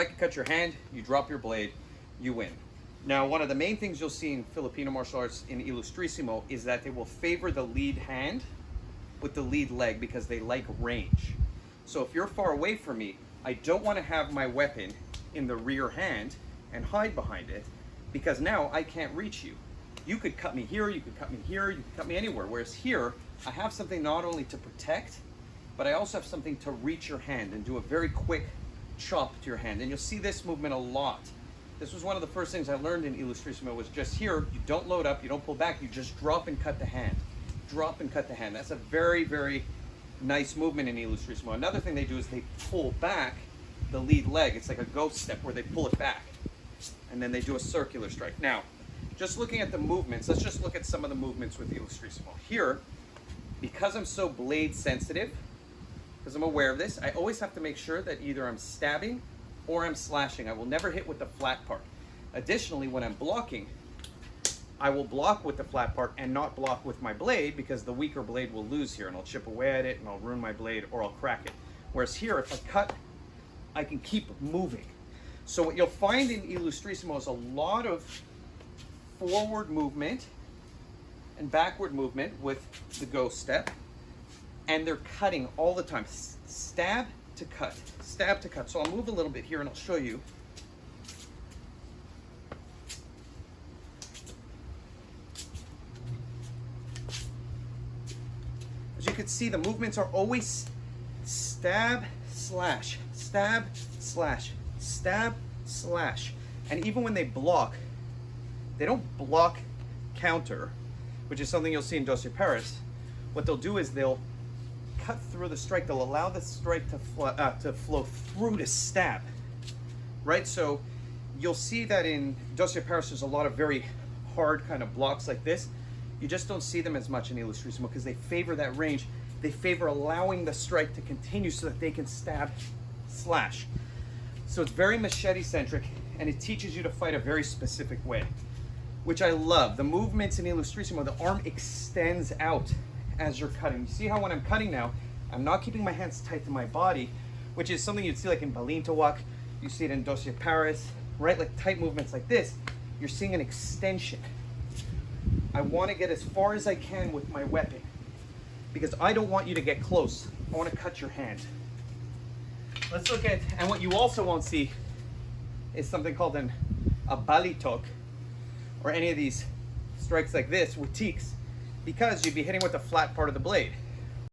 I can cut your hand, you drop your blade, you win. Now, one of the main things you'll see in Filipino martial arts in Ilustrisimo is that they will favor the lead hand with the lead leg because they like range. So if you're far away from me, I don't want to have my weapon in the rear hand and hide behind it, because now I can't reach you. You could cut me here, you could cut me here, you could cut me anywhere. Whereas here, I have something not only to protect, but I also have something to reach your hand and do a very quick chop to your hand. And you'll see this movement a lot. This was one of the first things I learned in Ilustrisimo, was just here, you don't load up, you don't pull back, you just drop and cut the hand. Drop and cut the hand. That's a very, very nice movement in Ilustrisimo. Another thing they do is they pull back the lead leg. It's like a ghost step where they pull it back. And then they do a circular strike. Now, just looking at the movements, let's just look at some of the movements with Ilustrisimo. Here, because I'm so blade sensitive, because I'm aware of this, I always have to make sure that either I'm stabbing or I'm slashing. I will never hit with the flat part. Additionally, when I'm blocking, I will block with the flat part and not block with my blade, because the weaker blade will lose here and I'll chip away at it and I'll ruin my blade or I'll crack it. Whereas here, if I cut, I can keep moving. So what you'll find in Ilustrisimo is a lot of forward movement and backward movement with the ghost step, and they're cutting all the time. Stab to cut, stab to cut. So I'll move a little bit here and I'll show you. As you can see, the movements are always stab, slash, stab, slash, stab, slash. And even when they block, they don't block counter, which is something you'll see in Doce Paris. What they'll do is they'll cut through the strike. They'll allow the strike to flow through to stab, right? So you'll see that in Doce Paris, there's a lot of very hard kind of blocks like this. You just don't see them as much in Ilustrisimo because they favor that range. They favor allowing the strike to continue so that they can stab, slash. So it's very machete-centric, and it teaches you to fight a very specific way, which I love. The movements in Ilustrisimo, the arm extends out as you're cutting. You see how when I'm cutting now, I'm not keeping my hands tight to my body, which is something you'd see like in Balintawak, you see it in Doce Paris, right? Like tight movements like this, you're seeing an extension. I want to get as far as I can with my weapon because I don't want you to get close. I want to cut your hand. Let's look at, and what you also won't see is something called a balitok, or any of these strikes like this with teaks, because you'd be hitting with the flat part of the blade.